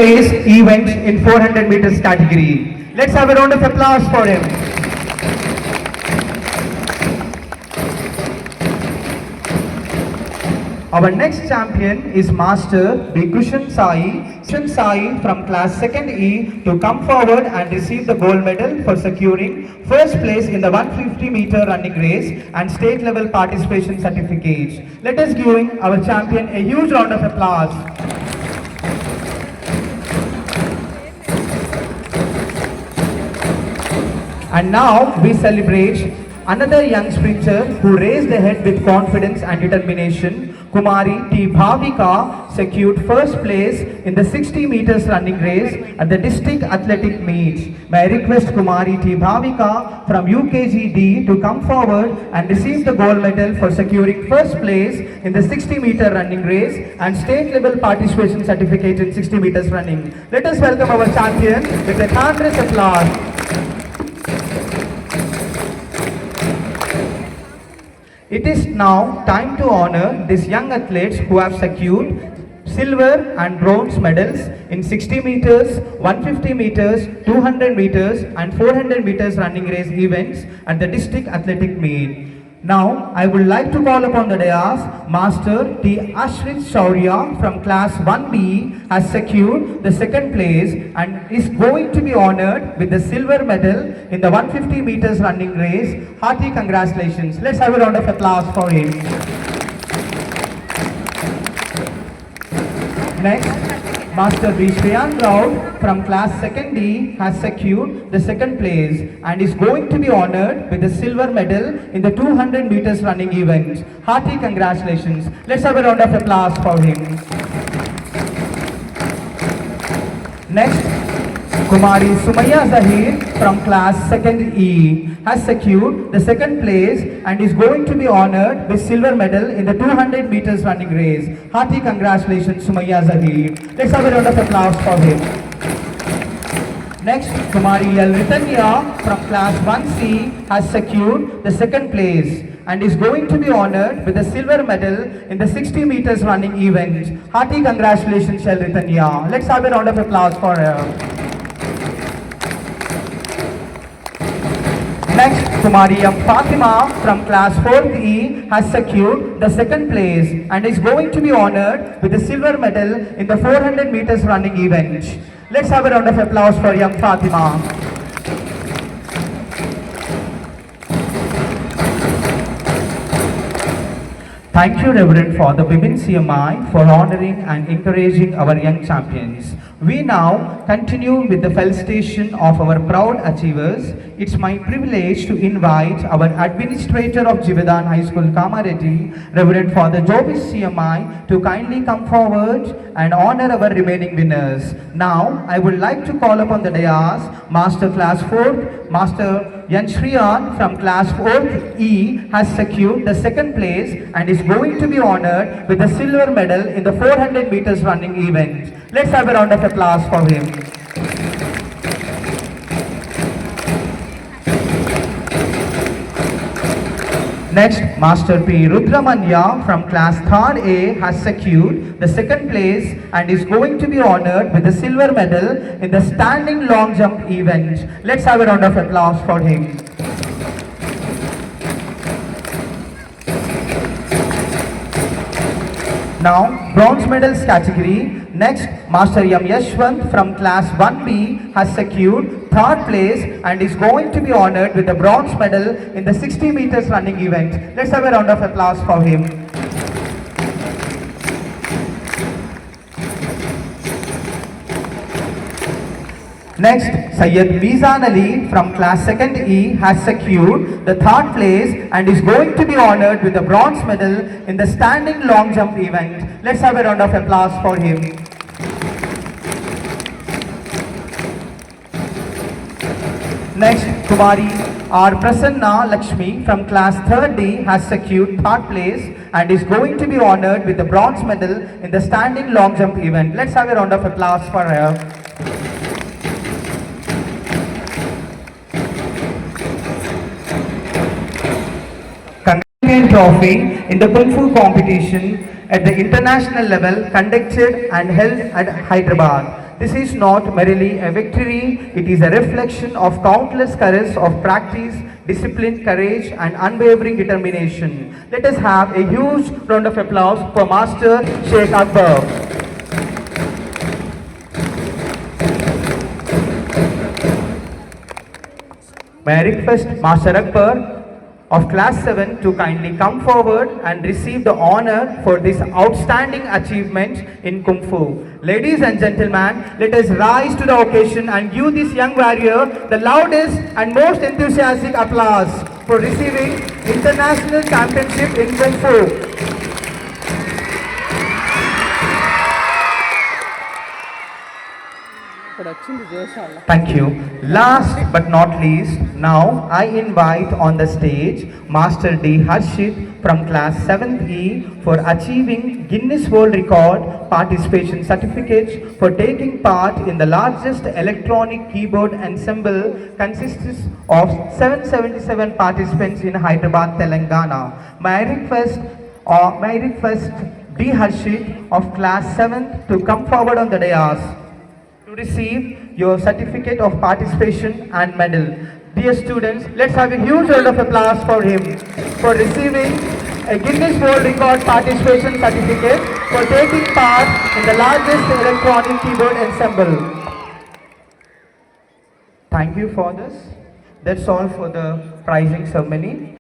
race events in 400 meters category. Let's have a round of applause for him. Our next champion is Master Bigushan Sai from class 2nd E to come forward and receive the gold medal for securing first place in the 150 meter running race and state level participation certificates. Let us give our champion a huge round of applause. And now we celebrate another young sprinter who raised ahead with confidence and determination. Kumari T. Bhavika secured first place in the 60 meters running race at the district athletic meets. May I request Kumari T. Bhavika from UKGD to come forward and receive the gold medal for securing first place in the 60 meter running race and state level participation certificate in 60 meters running. Let us welcome our champion with a thunderous applause. It is now time to honor these young athletes who have secured silver and bronze medals in 60 meters, 150 meters, 200 meters and 400 meters running race events at the district athletic meet. Now, I would like to call upon the dais, Master T. Ashrit Shaurya from class 1B has secured the second place and is going to be honored with the silver medal in the 150 meters running race. Hearty congratulations. Let's have a round of applause for him. Next, Master B. Shreyan Rao from class 2nd D has secured the second place and is going to be honored with the silver medal in the 200 meters running event. Hearty congratulations. Let's have a round of applause for him. Next, Kumari Sumaya Zahir from class 2nd E has secured the second place and is going to be honored with silver medal in the 200 meters running race. Hearty congratulations, Sumaya Zahir. Let's have a round of applause for him. Next, Kumari L. Ritanya from class 1C has secured the second place and is going to be honored with the silver medal in the 60 meters running event. Hearty congratulations, L. Ritanya. Let's have a round of applause for her. Next, Kumari M. Fatima from class 4th E has secured the second place and is going to be honored with the silver medal in the 400 meters running event. Let's have a round of applause for young Fatima. Thank you, Reverend Father Bibin CMI, for honoring and encouraging our young champions. We now continue with the felicitation of our proud achievers. It's my privilege to invite our Administrator of Jivadan High School, Kamareddy, Reverend Father Jobis CMI, to kindly come forward and honor our remaining winners. Now, I would like to call upon the dais, Master Class 4th, Master Yan Shriyan from Class 4th E has secured the second place and is going to be honored with the silver medal in the 400 meters running event. Let's have a round of applause for him. Next, Master P. Rudramanya from class 3rd A has secured the second place and is going to be honored with the silver medal in the standing long jump event. Let's have a round of applause for him. Now, bronze medals category. Next, Master M. Yashwant from class 1B has secured 3rd place and is going to be honored with the bronze medal in the 60 meters running event. Let's have a round of applause for him. Next, Syed Mizan Ali from class 2nd E has secured the 3rd place and is going to be honored with the bronze medal in the standing long jump event. Let's have a round of applause for him. Next, Kumari R. Prasanna Lakshmi from class 3rd D has secured 3rd place and is going to be honored with the bronze medal in the standing long jump event. Let's have a round of applause for her. Trophy in the Kung Fu competition at the international level conducted and held at Hyderabad. This is not merely a victory, it is a reflection of countless courage of practice, discipline, courage, and unwavering determination. Let us have a huge round of applause for Master Sheikh Akbar. May I request Master Akbar of class 7 to kindly come forward and receive the honor for this outstanding achievement in Kung Fu. Ladies and gentlemen, let us rise to the occasion and give this young warrior the loudest and most enthusiastic applause for receiving International Championship in Kung Fu. Thank you. Last but not least, now I invite on the stage Master D. Harshit from class 7th E for achieving Guinness World Record participation certificates for taking part in the largest electronic keyboard ensemble consists of 777 participants in Hyderabad, Telangana. May I request D. Harshit of class 7th to come forward on the dais to receive your certificate of participation and medal. Dear students, let's have a huge round of applause for him for receiving a Guinness World Record participation certificate for taking part in the largest electronic keyboard ensemble. Thank you for this. That's all for the prizing ceremony.